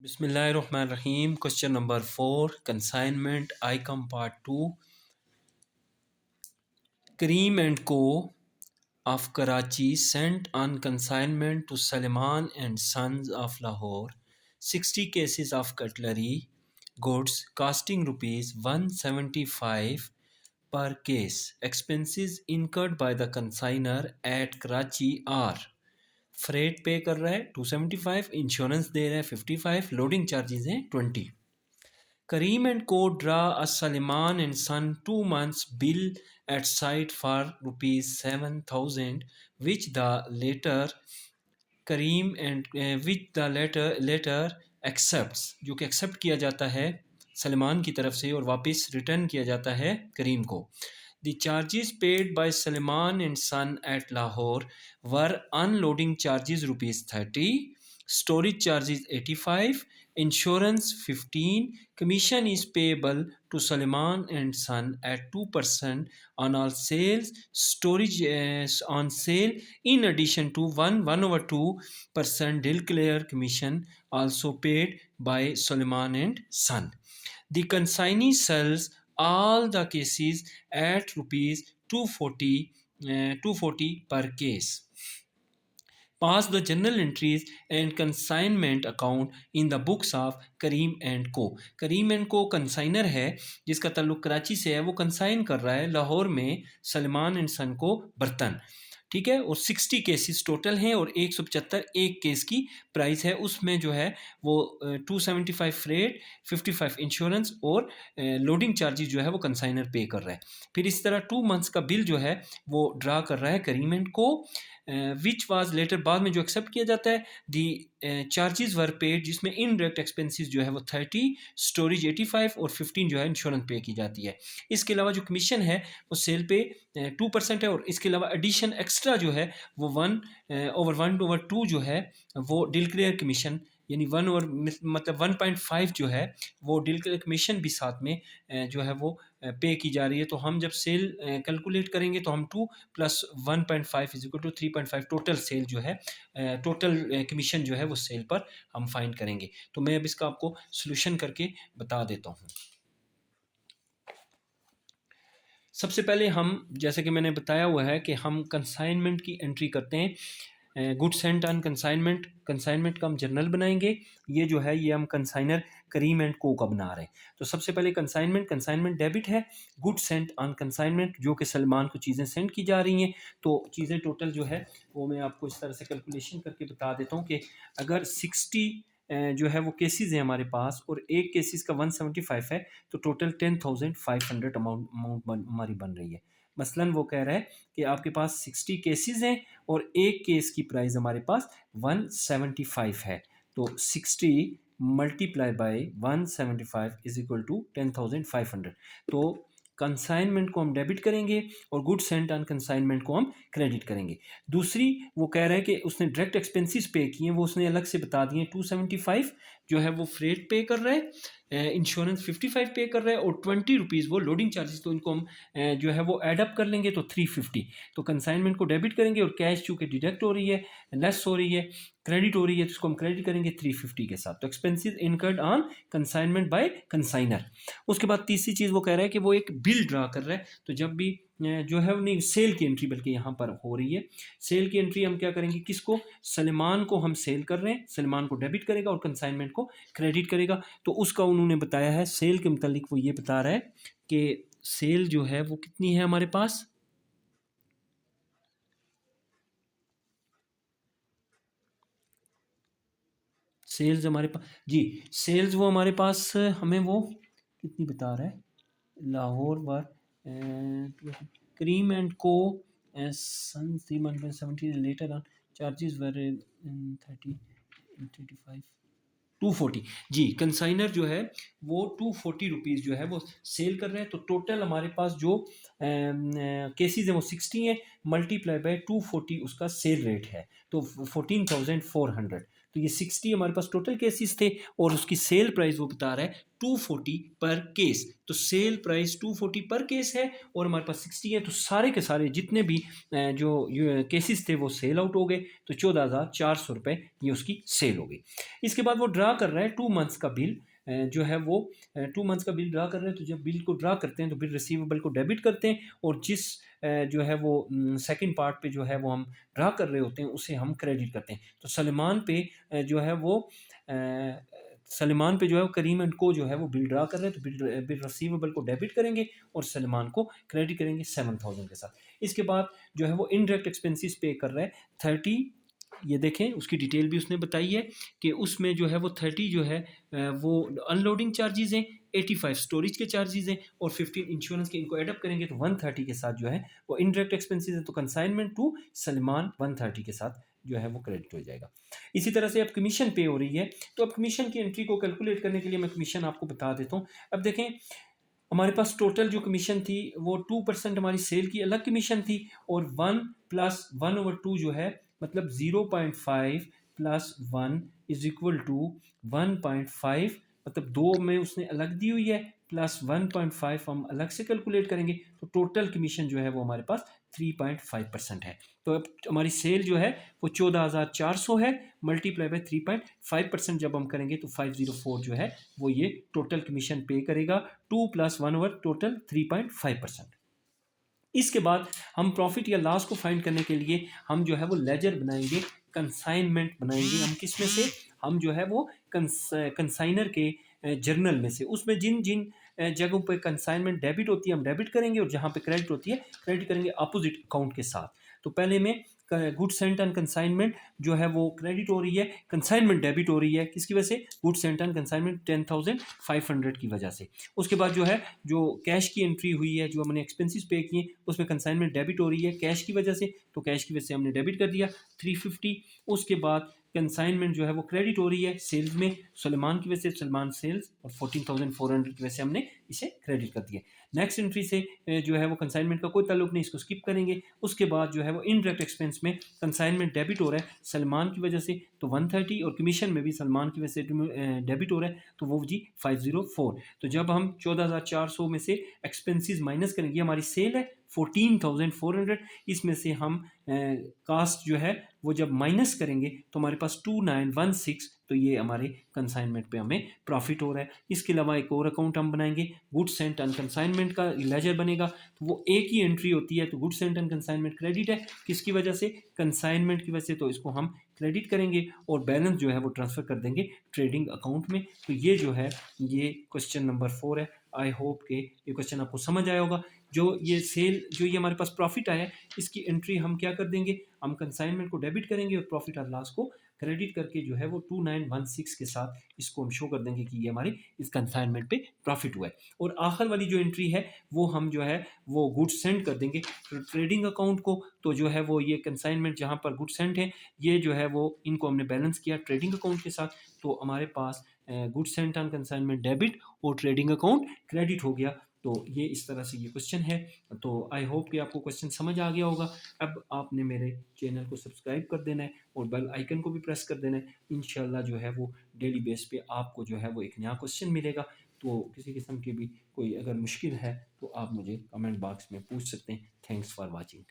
Bismillahirrahmanirrahim. Question number 4. Consignment ICOM part 2. Kareem and Co. of Karachi sent on consignment to Salman and Sons of Lahore 60 cases of cutlery goods costing rupees 175 per case. Expenses incurred by the consignor at Karachi are freight पे कर रहा है 275, insurance दे रहा है 55, loading charges हैं 20. Kareem and Co. draw a Salman and Son 2 months bill at site for rupees 7,000, which the later Kareem and which the later accepts, जो कि accept किया जाता है सलमान की तरफ से और वापस रिटर्न किया जाता है करीम को. The charges paid by Salman and Son at Lahore were unloading charges rupees 30, storage charges 85, insurance 15, commission is payable to Salman and Son at 2% on all sales, storage on sale, in addition to 1/2% declare commission also paid by Salman and Son. The consignee sells all the cases at rupees 240 per case. Pass the journal entries and consignment account in the books of Kareem and Co. Kareem and Co consignor है जिसका ताल्लुक कराची से है, वो consign कर रहा है लाहौर में सलमान एंड सन को बर्तन, ठीक है, और 60 केसेस टोटल हैं और 175 एक केस की प्राइस है. उसमें जो है वो 275 फ्रेट, 55 इंश्योरेंस और लोडिंग चार्जेस जो है वो कंसाइनर पे कर रहा है. फिर इस तरह 2 मंथ्स का बिल जो है वो ड्रा कर रहा है करीम एंड को, विच वाज लेटर बाद में जो एक्सेप्ट किया जाता है. दी चार्जेस वर पेड, जिसमें इनडायरेक्ट एक्सपेंसेस जो है वो 30, स्टोरेज 85 और 15 जो है इंश्योरेंस पे की जाती है. इसके अलावा जो कमीशन है वो सेल पे 2% है और इसके अलावा एडिशन एक्स्ट्रा जो है वो 1/2 जो है वो डिक्लेयर कमीशन, यानी 1/5 जो है वो डिक्लेयर कमीशन भी साथ में जो है वो पे की जा रही है. तो हम जब सेल कैलकुलेट करेंगे तो हम 2 + 1.5 = 3.5 टोटल सेल जो है, टोटल कमीशन जो है वो सेल पर हम फाइंड करेंगे. तो मैं अब इसका आपको सोल्यूशन करके बता देता हूँ. सबसे पहले हम, जैसे कि मैंने बताया हुआ है कि हम कंसाइनमेंट की एंट्री करते हैं. गुड सेंट ऑन कंसाइनमेंट का हम जर्नल बनाएंगे. ये जो है ये हम कंसाइनर करीम एंड को का बना रहे हैं. तो सबसे पहले कंसाइनमेंट डेबिट है. गुड सेंट ऑन कंसाइनमेंट, जो कि सलमान को चीज़ें सेंड की जा रही हैं. तो चीज़ें टोटल जो है वो मैं आपको इस तरह से कैलकुलेशन करके बता देता हूँ कि अगर 60 जो है वो केसेस हैं हमारे पास और एक केसेस का 175 है, तो टोटल 10,500 अमाउंट हमारी बन रही है. मसलन वो कह रहा है कि आपके पास 60 केसेस हैं और एक केस की प्राइस हमारे पास 175 है. तो 60 मल्टीप्लाई बाय 175 = 10,500. तो कंसाइनमेंट को हम डेबिट करेंगे और गुड सेंट ऑन कंसाइनमेंट को हम क्रेडिट करेंगे. दूसरी वो कह रहा है कि उसने डायरेक्ट एक्सपेंसेस पे किए हैं, वो उसने अलग से बता दिए. 275 जो है वो फ्रेट पे कर रहा है, इंश्योरेंस 55 पे कर रहा है और 20 रुपीज़ वो लोडिंग चार्जेस. तो इनको हम जो है वो एड अप कर लेंगे तो 350. तो कंसाइनमेंट को डेबिट करेंगे और कैश चूँकि डिडक्ट हो रही है, लेस हो रही है, क्रेडिट हो रही है, तो इसको हम क्रेडिट करेंगे 350 के साथ. तो expenses incurred on consignment by consignor. उसके बाद तीसरी चीज़ वो कह रहा है कि वो एक बिल ड्रा कर रहा है. तो जब भी जो है नहीं, सेल की एंट्री बल्कि यहाँ पर हो रही है. सेल की एंट्री हम क्या करेंगे, किसको, सलमान को हम सेल कर रहे हैं, सलमान को डेबिट करेगा और कंसाइनमेंट को क्रेडिट करेगा. तो उसका उन्होंने बताया है सेल के मुतालिक, वो ये बता रहा है कि सेल जो है वो कितनी है हमारे पास, सेल्स हमारे पास जी, सेल्स वो हमारे पास हमें वो कितनी बता रहा है, लाहौर वर करीम एंड को सन 370 लेटर ऑन चार्जेस वर 30 240 जी. कंसाइनर जो है वो 240 रुपीज़ जो है वो सेल कर रहे हैं. तो टोटल हमारे पास जो केसेस हैं वो 60 हैं, मल्टीप्लाई बाय 240 उसका सेल रेट है, तो 14,400. तो ये 60 हमारे पास टोटल केसेस थे और उसकी सेल प्राइस वो बता रहा है 240 पर केस। तो सेल प्राइस 240 पर केस है और हमारे पास 60 है, तो सारे के सारे जितने भी जो केसेस थे वो सेल आउट हो गए। तो 14,400 रुपये ये उसकी सेल हो गई। इसके बाद वो ड्रा कर रहा है 2 मंथ्स का बिल, जो है वो 2 मंथ्स का बिल ड्रा कर रहे हैं। तो जब बिल को ड्रा करते हैं तो बिल रिसीवेबल को डेबिट करते हैं और जिस जो है वो सेकंड पार्ट पे जो है वो हम ड्रा कर रहे होते हैं उसे हम क्रेडिट करते हैं। तो सलमान पे जो है वो सलमान पे जो है वो करीम एंड को जो है वो बिल ड्रा कर रहे हैं, तो बिल रिसीवेबल को डेबिट करेंगे और सलमान को क्रेडिट करेंगे 7,000 के साथ। इसके बाद जो है वो इनडायरेक्ट एक्सपेंसेस पे कर रहा है 30। ये देखें उसकी डिटेल भी उसने बताई है कि उसमें जो है वो 30 जो है वो अनलोडिंग चार्जेस हैं, 85 स्टोरेज के चार्जेस हैं और 15 इंश्योरेंस के। इनको एडअप करेंगे तो 130 के साथ जो है वो इनडायरेक्ट एक्सपेंसेस है। तो कंसाइनमेंट टू सलमान 130 के साथ जो है वो क्रेडिट हो जाएगा। इसी तरह से अब कमीशन पे हो रही है, तो अब कमीशन की एंट्री को कैलकुलेट करने के लिए मैं कमीशन आपको बता देता हूँ। अब देखें हमारे पास टोटल जो कमीशन थी वो 2% हमारी सेल की अलग कमीशन थी और 1 + 1/2 जो है मतलब 0.5 + 1 = 1.5, मतलब 2 में उसने अलग दी हुई है प्लस 1.5 हम अलग से कैलकुलेट करेंगे। तो टोटल कमीशन जो है वो हमारे पास 3.5% है। तो अब हमारी सेल जो है वो 14,400 है, मल्टीप्लाई बाय 3.5% जब हम करेंगे तो 504 जो है वो ये टोटल कमीशन पे करेगा। 2 + 1 टोटल 3.5%। इसके बाद हम प्रॉफिट या लॉस को फाइंड करने के लिए हम जो है वो लेजर बनाएंगे, कंसाइनमेंट बनाएंगे। हम किस में से, हम जो है वो कंसाइनर के जर्नल में से, उसमें जिन जिन जगहों पे कंसाइनमेंट डेबिट होती है हम डेबिट करेंगे और जहाँ पे क्रेडिट होती है क्रेडिट करेंगे अपोजिट अकाउंट के साथ। तो पहले में गुड्स सेंट एंड कंसाइनमेंट जो है वो क्रेडिट हो रही है, कंसाइनमेंट डेबिट हो रही है, किसकी वजह से, गुड्स सेंट एंड कंसाइनमेंट 10,500 की वजह से। उसके बाद जो है जो कैश की एंट्री हुई है, जो हमने एक्सपेंसेस पे किए उसमें कंसाइनमेंट डेबिट हो रही है कैश की वजह से, तो कैश की वजह से हमने डेबिट कर दिया 350। उसके बाद कंसाइनमेंट जो है वो क्रेडिट हो रही है सेल्स में, सलमान की वजह से, सलमान सेल्स, और 14,400 की वजह से हमने इसे क्रेडिट कर दिया। नेक्स्ट एंट्री से जो है वो कंसाइनमेंट का कोई ताल्लुक नहीं, इसको स्किप करेंगे। उसके बाद जो है वो इनडायरेक्ट एक्सपेंस में कंसाइनमेंट डेबिट हो रहा है सलमान की वजह से, तो 130, और कमीशन में भी सलमान की वजह से डेबिट हो रहा है, तो वो जी 504। तो जब हम 14,400 में से एक्सपेंसेस माइनस करेंगे, हमारी सेल है 14,400, इसमें से हम कास्ट जो है वो जब माइनस करेंगे तो हमारे पास 2916, तो ये हमारे कंसाइनमेंट पे हमें प्रॉफिट हो रहा है। इसके अलावा एक और अकाउंट हम बनाएंगे, गुड्स सेंट एंड कंसाइनमेंट का लेजर बनेगा, तो वो एक ही एंट्री होती है। तो goods Saint and consignment credit है, किसकी वजह से, कंसाइनमेंट की वजह से, तो इसको हम क्रेडिट करेंगे और बैलेंस जो है वो ट्रांसफ़र कर देंगे ट्रेडिंग अकाउंट में। तो ये जो है ये क्वेश्चन नंबर 4 है। आई होप कि ये क्वेश्चन आपको समझ आया होगा। जो ये सेल, जो ये हमारे पास प्रॉफिट आया है, इसकी एंट्री हम क्या कर देंगे, हम कंसाइनमेंट को डेबिट करेंगे और प्रॉफिट और लॉस को क्रेडिट करके जो है वो 2916 के साथ इसको हम शो कर देंगे कि ये हमारी इस कंसाइनमेंट पे प्रॉफिट हुआ है। और आखिर वाली जो एंट्री है वो हम जो है वो गुड्स सेंड कर देंगे ट्रेडिंग अकाउंट को। तो जो है वो ये कंसाइनमेंट जहाँ पर गुड्स सेंड है, ये जो है वो इनको हमने बैलेंस किया ट्रेडिंग अकाउंट के साथ, तो हमारे पास goods sent on consignment debit और ट्रेडिंग अकाउंट क्रेडिट हो गया। तो ये इस तरह से ये क्वेश्चन है। तो आई होप कि आपको क्वेश्चन समझ आ गया होगा। अब आपने मेरे चैनल को सब्सक्राइब कर देना है और बेल आइकन को भी प्रेस कर देना है। इंशाल्लाह जो है वो डेली बेस पे आपको जो है वो एक नया क्वेश्चन मिलेगा। तो किसी किस्म की भी कोई अगर मुश्किल है तो आप मुझे कमेंट बॉक्स में पूछ सकते हैं। Thanks for watching.